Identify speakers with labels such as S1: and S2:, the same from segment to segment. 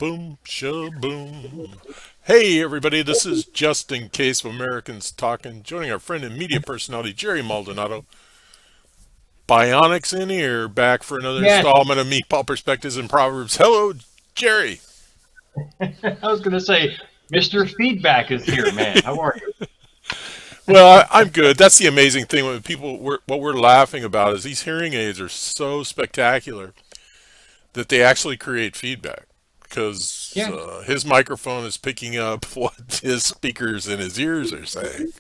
S1: Boom, shaboom. Hey, everybody, this is Just in Case of Americans Talking, joining our friend and media personality, Jerry Maldonado. Bionics in here, back for another
S2: Yes,
S1: installment of Meatball Perspectives and Proverbs. Hello, Jerry.
S2: I was going to say, Mr. Feedback is here, man. How are you?
S1: Well, I'm good. That's the amazing thing when what we're laughing about is these hearing aids are so spectacular that they actually create feedback because
S2: Yeah,
S1: his microphone is picking up what his speakers in his ears are saying.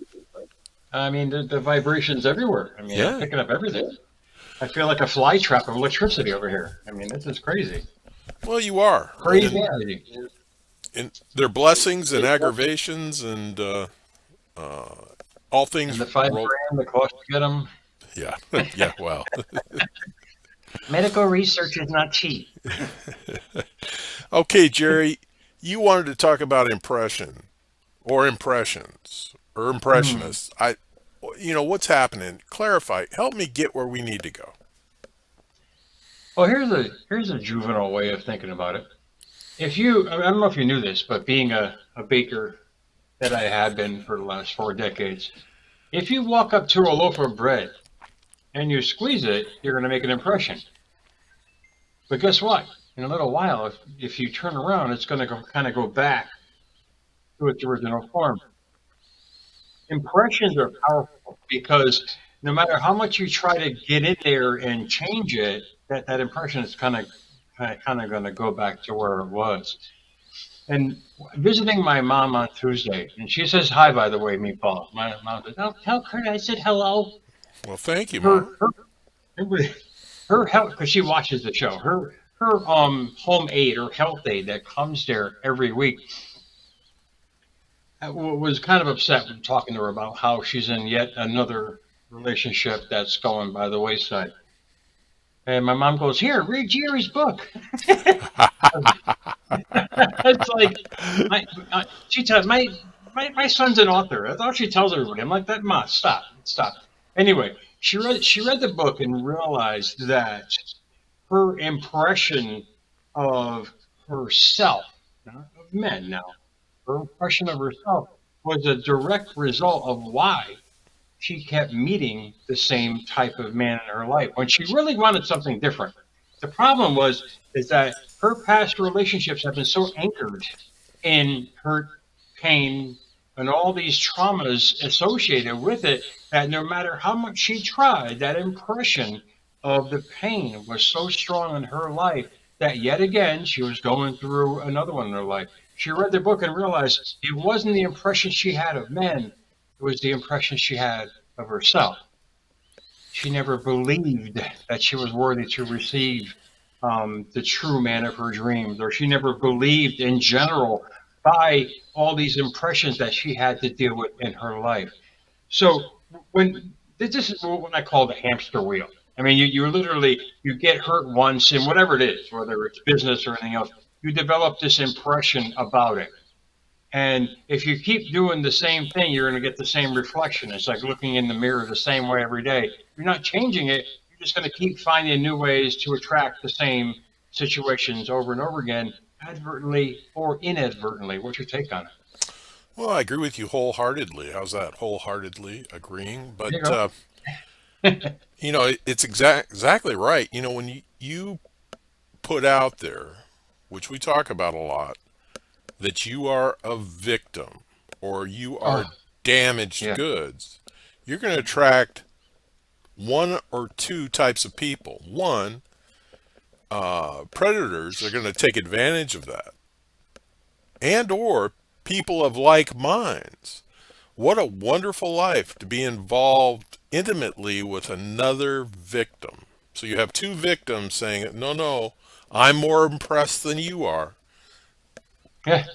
S2: I mean, the vibrations everywhere. I mean, I'm
S1: Yeah.
S2: picking up everything. I feel like a fly trap of electricity over here. I mean, this is crazy.
S1: Well, you are,
S2: Crazy.
S1: and they're blessings and aggravations and uh, all
S2: And
S1: things
S2: the five
S1: roll.
S2: grand, the cost to get them.
S1: Yeah, yeah. Well,
S2: Medical research is not cheap.
S1: okay, Jerry, you wanted to talk about impression or impressions or
S2: Hmm.
S1: impressionists. What's happening? Clarify. Help me get where we need to go.
S2: Well, here's a juvenile way of thinking about it. If you, I don't know if you knew this, but being a baker that I have been for the last 4 decades, if you walk up to a loaf of bread and you squeeze it, you're going to make an impression. But guess what? In a little while, if you turn around, it's going to kind of go back to its original form. Impressions are powerful because no matter how much you try to get in there and change it, that impression is kind of going to go back to where it was. And visiting my mom on Tuesday, and she says hi, by the way, Meatball. My mom said, "Oh, tell Kurt I said hello."
S1: Well, thank you, Mom.
S2: Her her health, because she watches the show. Her home aide or health aide that comes there every week was kind of upset when talking to her about how she's in yet another relationship that's going by the wayside. And my mom goes, "Here, read Jerry's book." It's like she tells my son's an author. That's all she tells everybody. I'm like, that ma, stop. Anyway, she read the book and realized that her impression of herself, not of men now, her impression of herself was a direct result of why she kept meeting the same type of man in her life when she really wanted something different. The problem is that her past relationships have been so anchored in hurt, pain, and all these traumas associated with it that no matter how much she tried, that impression of the pain was so strong in her life that yet again she was going through another one in her life. She read the book and realized it wasn't the impression she had of men, it was the impression she had of herself. She never believed that she was worthy to receive the true man of her dreams, or she never believed in general by all these impressions that she had to deal with in her life. So when this is what I call the hamster wheel. I mean, you literally you get hurt once in whatever it is, whether it's business or anything else. You develop this impression about it. And if you keep doing the same thing, you're going to get the same reflection. It's like looking in the mirror the same way every day. You're not changing it. You're just going to keep finding new ways to attract the same situations over and over again, advertently or inadvertently. What's your take on it?
S1: Well, I agree with you wholeheartedly. How's that? Wholeheartedly agreeing.
S2: There
S1: But,
S2: you go.
S1: it's exactly right. When you put out there, which we talk about a lot, that you are a victim or you are
S2: Oh,
S1: damaged
S2: yeah.
S1: goods, you're going to attract one or two types of people. One, predators are going to take advantage of that, and or people of like minds. What a wonderful life to be involved intimately with another victim. So you have two victims saying, no, no, I'm more impressed than you are.
S2: Yeah.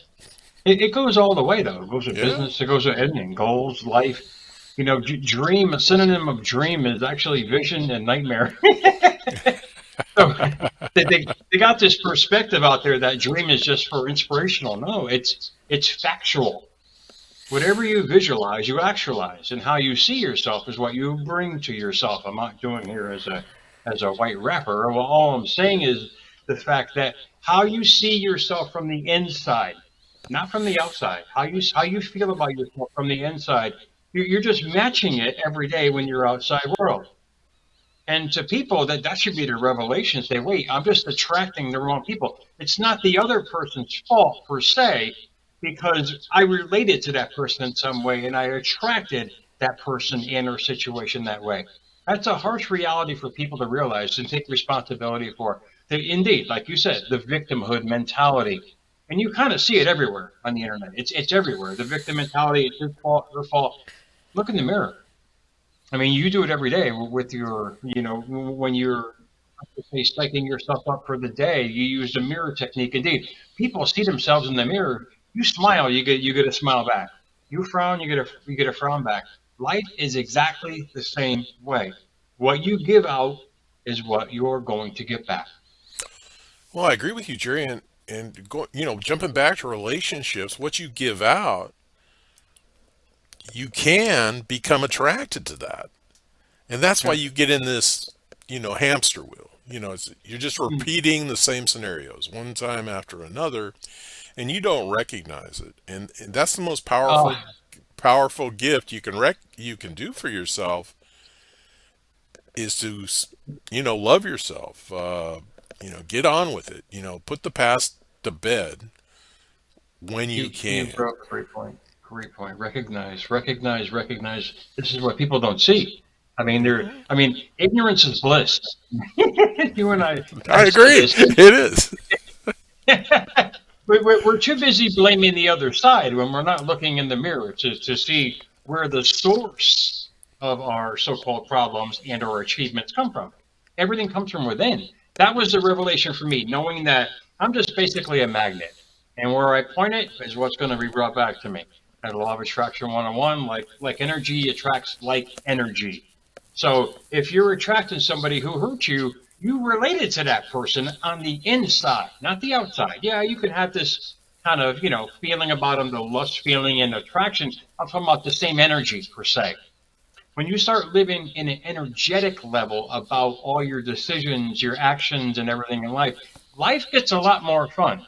S2: It goes all the way, though. It goes with
S1: Yeah.
S2: business, it goes with ending, goals, life. Dream, a synonym of dream is actually vision and nightmare. So they got this perspective out there that dream is just for inspirational. No, it's factual. Whatever you visualize, you actualize, and how you see yourself is what you bring to yourself. I'm not doing here as a white rapper. Well, all I'm saying is the fact that how you see yourself from the inside, not from the outside, how you feel about yourself from the inside, you're just matching it every day when you're outside world. And to people, that should be their revelation. Say, wait, I'm just attracting the wrong people. It's not the other person's fault per se, because I related to that person in some way and I attracted that person in or situation that way. That's a harsh reality for people to realize and take responsibility for. Indeed, like you said, the victimhood mentality. And you kind of see it everywhere on the internet. It's everywhere. The victim mentality, it's his fault, her fault. Look in the mirror. I mean, you do it every day with your, when you're, say, psyching yourself up for the day. You use the mirror technique. Indeed, people see themselves in the mirror. You smile, you get a smile back. You frown, you get a frown back. Life is exactly the same way. What you give out is what you're going to get back.
S1: Well, I agree with you, Jerry, and jumping back to relationships, what you give out, you can become attracted to that. And that's why
S2: Yeah.
S1: you get in this, hamster wheel. You're just
S2: Mm.
S1: repeating the same scenarios one time after another, and you don't recognize it. And that's the most
S2: Oh,
S1: powerful gift you can do for yourself is to love yourself. Get on with it. Put the past to bed when you
S2: you
S1: can.
S2: broke a great point. Great point. Recognize, recognize, recognize. This is what people don't see. I mean,
S1: Hmm.
S2: ignorance is bliss. You and I
S1: I
S2: have said
S1: agree.
S2: this.
S1: It is.
S2: We're too busy blaming the other side when we're not looking in the mirror to see where the source of our so-called problems and our achievements come from. Everything comes from within. That was the revelation for me, knowing that I'm just basically a magnet. And where I point it is what's going to be brought back to me. And the law of attraction 101, like energy attracts like energy. So if you're attracting somebody who hurt you, you related to that person on the inside, not the outside. Yeah, you can have this kind of, feeling about them, the lust feeling and attraction. I'm talking about the same energy per se. When you start living in an energetic level about all your decisions, your actions, and everything in life, life gets a lot more fun.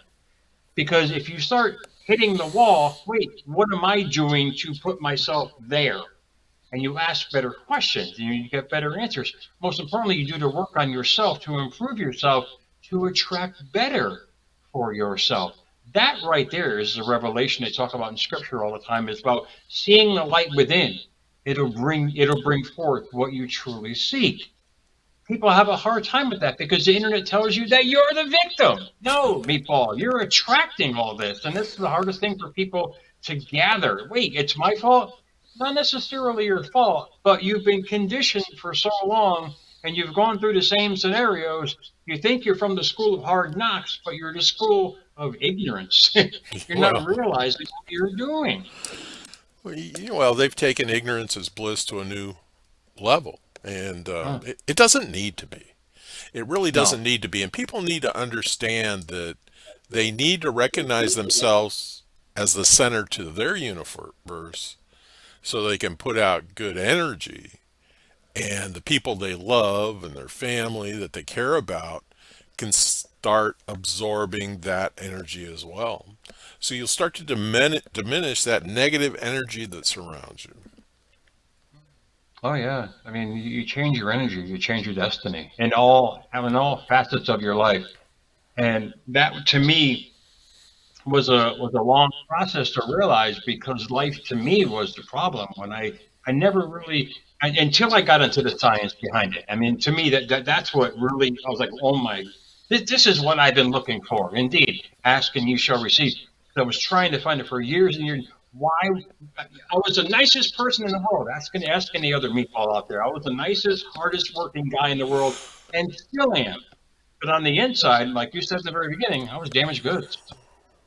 S2: Because if you start hitting the wall, wait, what am I doing to put myself there? And you ask better questions and you get better answers. Most importantly, you do the work on yourself to improve yourself to attract better for yourself. That right there is the revelation they talk about in scripture all the time. It's about seeing the light within. It'll bring forth what you truly seek. People have a hard time with that because the internet tells you that you're the victim. No, Meatball, you're attracting all this. And this is the hardest thing for people to gather. Wait, it's my fault? Not necessarily your fault, but you've been conditioned for so long and you've gone through the same scenarios. You think you're from the school of hard knocks, but you're the school of ignorance. You're not
S1: Well,
S2: realizing what you're doing.
S1: they've taken ignorance as bliss to a new level, and
S2: Huh.
S1: it doesn't need to be. It really
S2: No.
S1: doesn't need to be. And people need to understand that they need to recognize themselves as the center to their universe so they can put out good energy, and the people they love and their family that they care about can start absorbing that energy as well. So you'll start to diminish that negative energy that surrounds you.
S2: Oh yeah. I mean, you change your energy, you change your destiny in all facets of your life. And that to me was a long process to realize because life to me was the problem when I never really until I got into the science behind it. I mean, to me that's what really I was like, oh my, this is what I've been looking for. Indeed, ask and you shall receive. I was trying to find it for years and years. Why I was the nicest person in the world. Ask any other meatball out there. I was the nicest, hardest working guy in the world, and still am. But on the inside, like you said in the very beginning, I was damaged goods.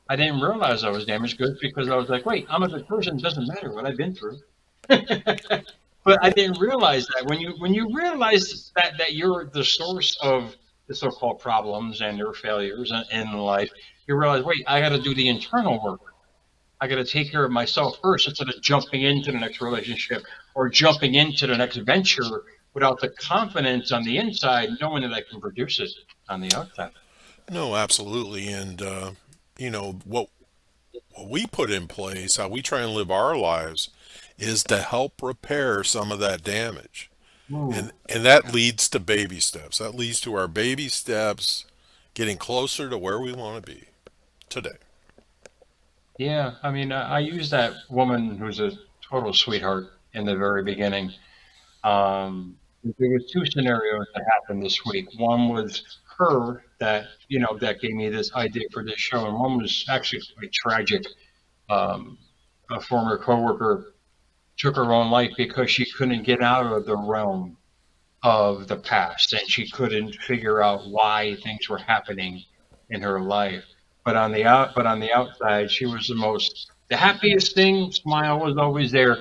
S2: I didn't realize I was damaged goods because I was like, wait, I'm a good person. It doesn't matter what I've been through. But I didn't realize that when you realize that you're the source of the so-called problems and your failures in life, you realize, wait, I got to do the internal work. I got to take care of myself first instead of jumping into the next relationship or jumping into the next venture without the confidence on the inside, knowing that I can produce it on the outside.
S1: No, absolutely. And, what we put in place, how we try and live our lives, is to help repair some of that damage.
S2: Ooh,
S1: And that leads to baby steps. That leads to our baby steps getting closer to where we want to be today.
S2: yeah. I mean, I use that woman who's a total sweetheart in the very beginning. There was two scenarios that happened this week. One was her that gave me this idea for this show, and one was actually quite tragic. Um, a former coworker took her own life because she couldn't get out of the realm of the past, and she couldn't figure out why things were happening in her life. But on the outside, she was the happiest thing. Smile was always there,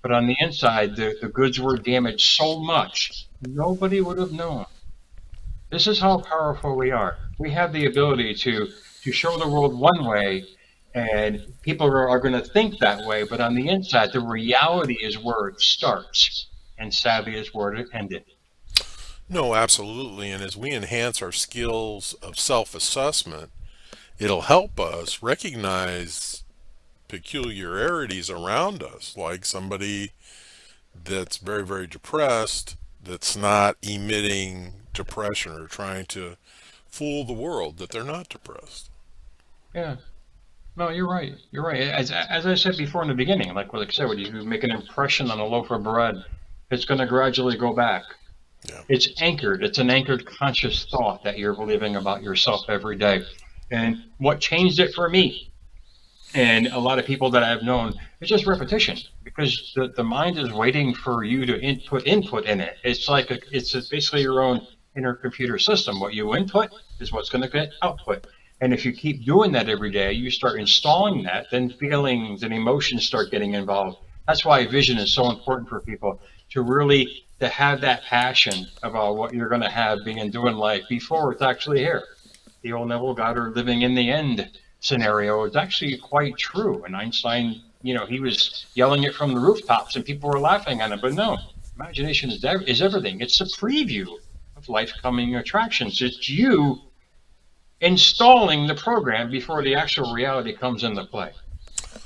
S2: but on the inside, the goods were damaged so much nobody would have known. This is how powerful we are. We have the ability to show the world one way, and people are going to think that way. But on the inside, the reality is where it starts, and sadly, is where it ended.
S1: No, absolutely. And as we enhance our skills of self assessment, it'll help us recognize peculiarities around us, like somebody that's very, very depressed, that's not emitting depression or trying to fool the world that they're not depressed.
S2: Yeah. No, you're right. You're right. As I said before in the beginning, like I said, when you make an impression on a loaf of bread, it's going to gradually go back.
S1: Yeah.
S2: It's anchored. It's an anchored conscious thought that you're believing about yourself every day. And what changed it for me and a lot of people that I've known, it's just repetition because the mind is waiting for you to input in it. It's basically your own inner computer system. What you input is what's going to get output. And if you keep doing that every day, you start installing that, then feelings and emotions start getting involved. That's why vision is so important for people to really to have that passion about what you're going to have being doing life before it's actually here. The old Neville Goddard living in the end scenario is actually quite true. And Einstein, he was yelling it from the rooftops and people were laughing at him. But no, imagination is everything. It's a preview of life coming attractions. It's you installing the program before the actual reality comes into play.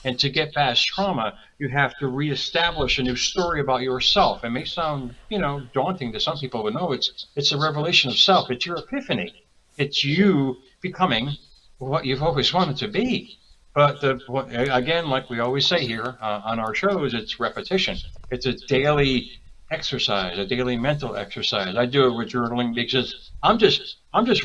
S2: And to get past trauma, you have to reestablish a new story about yourself. It may sound, daunting to some people, but no, it's a revelation of self. It's your epiphany. It's you becoming what you've always wanted to be. But again, like we always say here on our shows, it's repetition. It's a daily exercise, a daily mental exercise. I do it with journaling because I'm just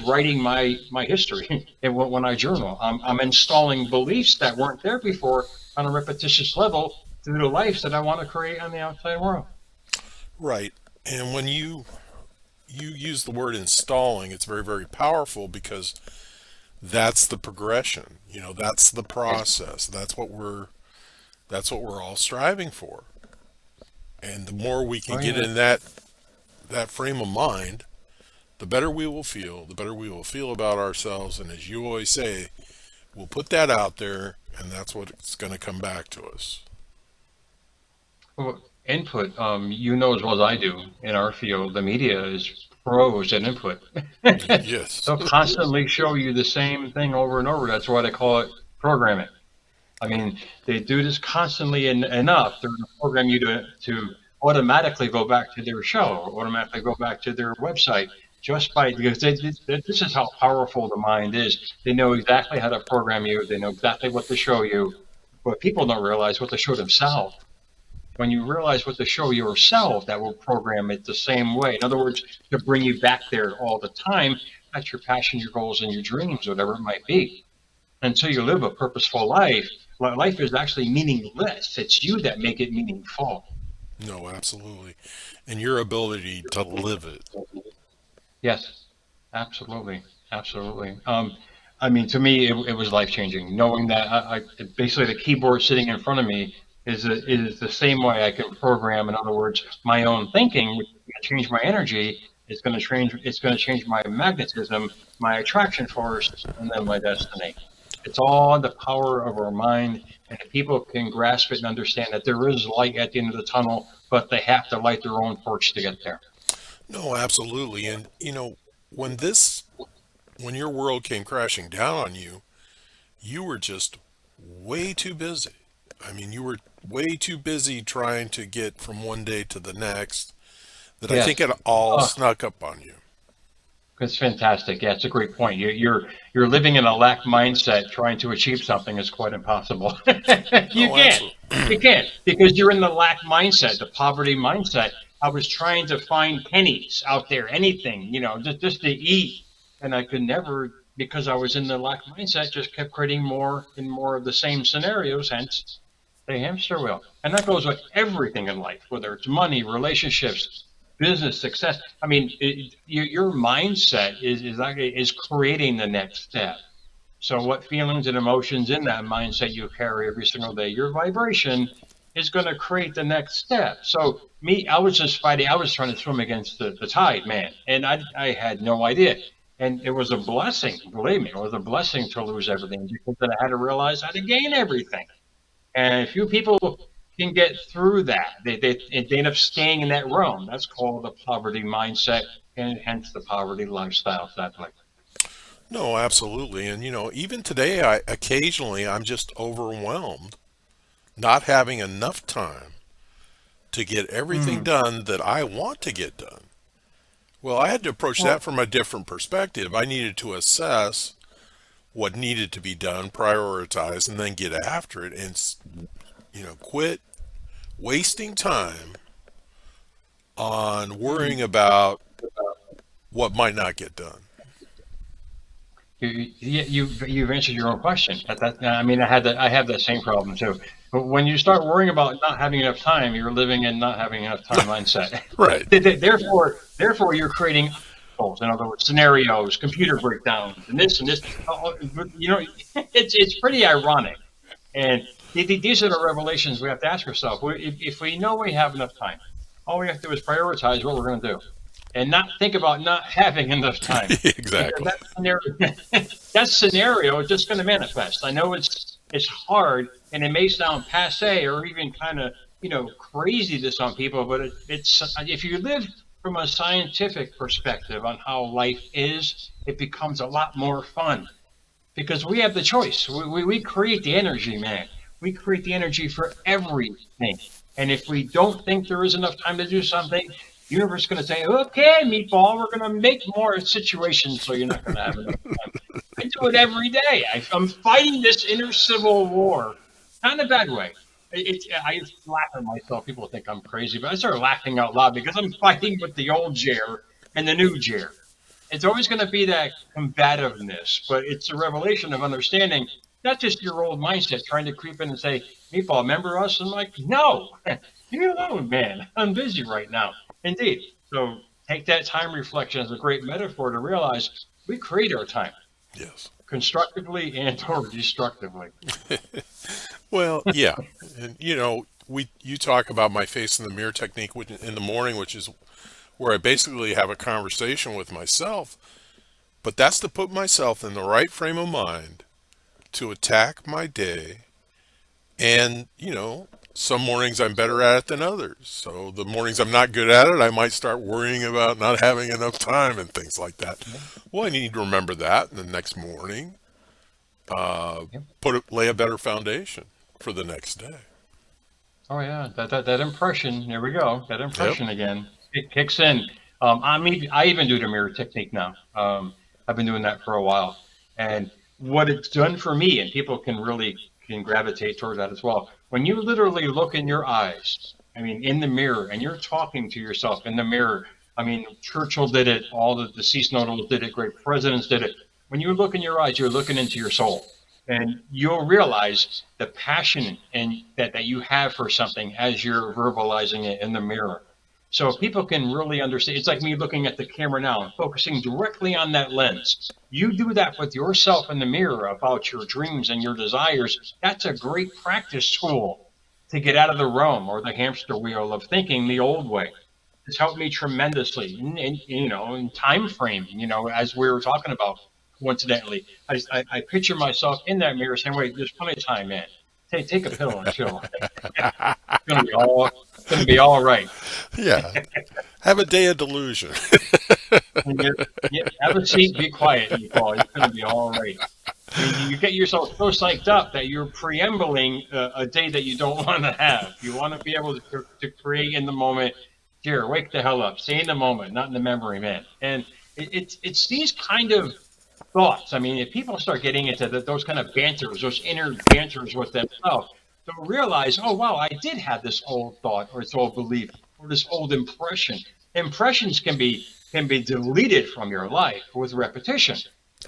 S2: writing my history. And when I journal, I'm installing beliefs that weren't there before on a repetitious level through the life that I want to create on the outside world.
S1: Right. And when you use the word installing, it's very, very powerful because that's the progression. That's the process. That's what we're all striving for. And the more we can
S2: Oh
S1: get
S2: yeah.
S1: in that frame of mind, the better we will feel, the better we will feel about ourselves. And as you always say, we'll put that out there, and that's what's going to come back to us.
S2: Well, input, you know as well as I do in our field, the media is pros at input.
S1: Yes.
S2: They'll constantly show you the same thing over and over. That's why they call it programming. I mean, they do this constantly enough. They're going to program you to automatically go back to their show or automatically go back to their website just by because this is how powerful the mind is. They know exactly how to program you. They know exactly what to show you. But people don't realize what to show themselves. When you realize what to show yourself, that will program it the same way. In other words, to bring you back there all the time. That's your passion, your goals, and your dreams, whatever it might be until you live a purposeful life, life is actually meaningless. It's you that make it meaningful.
S1: No, absolutely. And your ability to live it.
S2: Yes, absolutely, absolutely. I mean, to me, it was life changing. Knowing that basically the keyboard sitting in front of me is the same way I can program. In other words, my own thinking, which is going to change my energy. It's going to change. It's going to change my magnetism, my attraction force, and then my destiny. It's all the power of our mind, and if people can grasp it and understand that there is light at the end of the tunnel, but they have to light their own torch to get there.
S1: No, absolutely. And when this when your world came crashing down on you, you were just way too busy. I mean, you were way too busy trying to get from one day to the next that I think
S2: Yes.
S1: it all
S2: Oh,
S1: snuck up on you.
S2: it's fantastic. Yeah, it's a great point. You're living in a lack mindset, trying to achieve something is quite impossible. You
S1: Oh,
S2: can't.
S1: absolutely.
S2: You can't because you're in the lack mindset, the poverty mindset. I was trying to find pennies out there, anything, just to eat, and I could never because I was in the lack mindset. Just kept creating more and more of the same scenarios. Hence, the hamster wheel, and that goes with everything in life, whether it's money, relationships, business success. I mean, your mindset is creating the next step. So, what feelings and emotions in that mindset you carry every single day, your vibration is going to create the next step. So, me, I was just fighting. I was trying to swim against the tide, man, and I had no idea. And it was a blessing, believe me, it was a blessing to lose everything because then I had to realize how to gain everything. And few people can get through that. They end up staying in that realm. That's called the poverty mindset and hence the poverty lifestyle, sadly.
S1: No, absolutely. And even today, I occasionally I'm just overwhelmed, not having enough time to get everything
S2: Mm.
S1: done that I want to get done. Well, I had to approach that
S2: Well,
S1: from a different perspective. I needed to assess what needed to be done, prioritize, and then get after it, and quit wasting time on
S2: mm.
S1: worrying about what might not get done.
S2: You've answered your own question. I mean, I have that same problem too. But when you start worrying about not having enough time, you're living in not having enough time mindset.
S1: Right.
S2: Therefore, you're creating obstacles. In other words, scenarios, computer breakdowns, and this and this. You know, it's pretty ironic. And these are the revelations we have to ask ourselves. If we know we have enough time, all we have to do is prioritize what we're going to do and not think about not having enough time because
S1: Exactly.
S2: that scenario is just going to manifest. I know it's hard and it may sound passe or even kind of crazy to some people, but it's if you live from a scientific perspective on how life is, it becomes a lot more fun because we have the choice. We create the energy, man. We create the energy for everything. And if we don't think there is enough time to do something, the universe is going to say, okay, meatball, we're going to make more situations so you're not going to have enough time. I do it every day. I'm fighting this inner civil war, not in a bad way. I laugh at myself. People think I'm crazy, but I start laughing out loud because I'm fighting with the old Jer and the new Jer. It's always going to be that combativeness, but it's a revelation of understanding, not just your old mindset trying to creep in and say, Meatball, remember us? I'm like, no, leave me alone, man. I'm busy right now. Indeed. So take that time reflection as a great metaphor to realize we create our time
S1: Yes.
S2: constructively and or destructively.
S1: Well, yeah. And we you talk about my face in the mirror technique in the morning, which is where I basically have a conversation with myself, but that's to put myself in the right frame of mind to attack my day. And, some mornings I'm better at it than others. So the mornings I'm not good at it, I might start worrying about not having enough time and things like that.
S2: Yeah,
S1: Well, I need to remember that the next morning,
S2: yeah.
S1: lay a better foundation for the next day.
S2: Oh yeah, that impression. There we go. That
S1: Yep.
S2: impression again. It kicks in. I even do the mirror technique now. I've been doing that for a while, and what it's done for me, and people can gravitate toward that as well. When you literally look in your eyes, I mean, in the mirror, and you're talking to yourself in the mirror. I mean, Churchill did it. All the deceased notables did it. Great presidents did it. When you look in your eyes, you're looking into your soul, and you'll realize the passion and that you have for something as you're verbalizing it in the mirror. So people can really understand. It's like me looking at the camera now and focusing directly on that lens. You do that with yourself in the mirror about your dreams and your desires. That's a great practice tool to get out of the realm or the hamster wheel of thinking the old way. It's helped me tremendously in time frame, as we were talking about coincidentally. I picture myself in that mirror saying, wait, there's plenty of time, man. Take a pill and chill. It's gonna be all right.
S1: Yeah. Have a day of delusion.
S2: And have a seat, be quiet, Meatball. It's going to be all right. I mean, you get yourself so psyched up that you're preambling a day that you don't want to have. You want to be able to create in the moment. Here, wake the hell up. Stay in the moment, not in the memory, man. And it's these kind of thoughts. I mean, if people start getting into those kind of banters, those inner banters with themselves, they'll realize, oh wow, I did have this old thought or this old belief or this old impression. Impressions can be deleted from your life with repetition.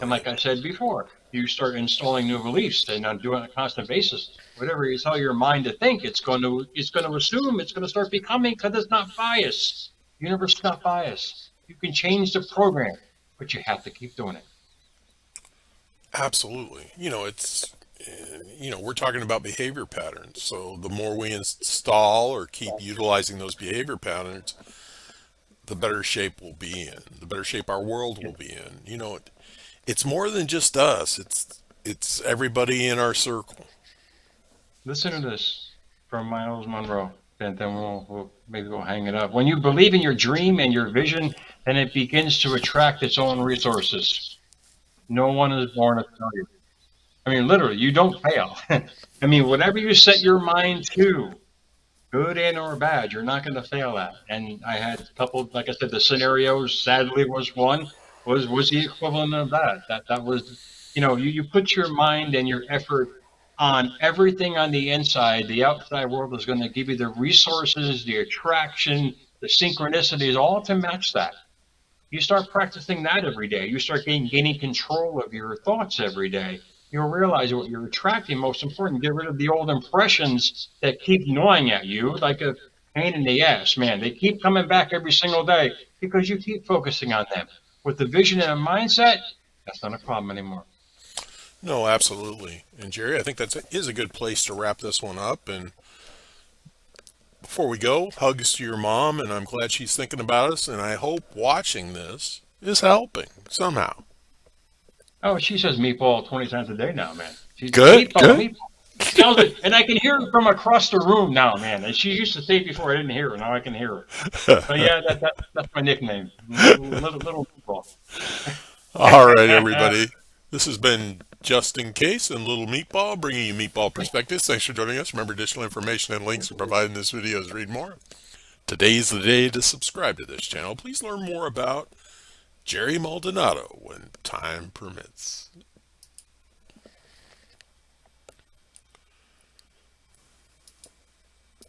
S2: And like I said before, you start installing new beliefs and on doing it on a constant basis. Whatever you tell your mind to think, it's going to assume, it's going to start becoming because it's not biased. The universe is not biased. You can change the program, but you have to keep doing it.
S1: Absolutely. We're talking about behavior patterns. So the more we install or keep utilizing those behavior patterns, the better shape we'll be in, the better shape our world will be in. It's more than just us. It's everybody in our circle.
S2: Listen to this from Miles Monroe. Then maybe we'll hang it up. When you believe in your dream and your vision, then it begins to attract its own resources. No one is born a failure. I mean, literally, you don't fail. I mean, whatever you set your mind to, good and or bad, you're not going to fail at. And I had a couple, like I said, the scenarios. Sadly, was one was the equivalent of that. That was, you put your mind and your effort on everything on the inside. The outside world is going to give you the resources, the attraction, the synchronicities, all to match that. You start practicing that every day. You start gaining control of your thoughts every day. You'll realize what you're attracting. Most important, get rid of the old impressions that keep gnawing at you like a pain in the ass, man. They keep coming back every single day because you keep focusing on them. With the vision and a mindset, that's not a problem anymore.
S1: No, absolutely. And Jerry, I think is a good place to wrap this one up. And before we go, hugs to your mom, and I'm glad she's thinking about us. And I hope watching this is helping somehow.
S2: Oh, she says meatball 20 times a day now, man. She's
S1: Good,
S2: meatball,
S1: good.
S2: meatball. She yells it, and I can hear her from across the room now, man. And she used to say it before I didn't hear her. Now I can hear her. So yeah, that's my nickname, little meatball.
S1: All right, everybody. This has been Just in Case and Little Meatball, bringing you meatball perspectives. Thanks for joining us. Remember, additional information and links are provided in this video to read more. Today's the day to subscribe to this channel. Please learn more about Jerry Maldonado when time permits.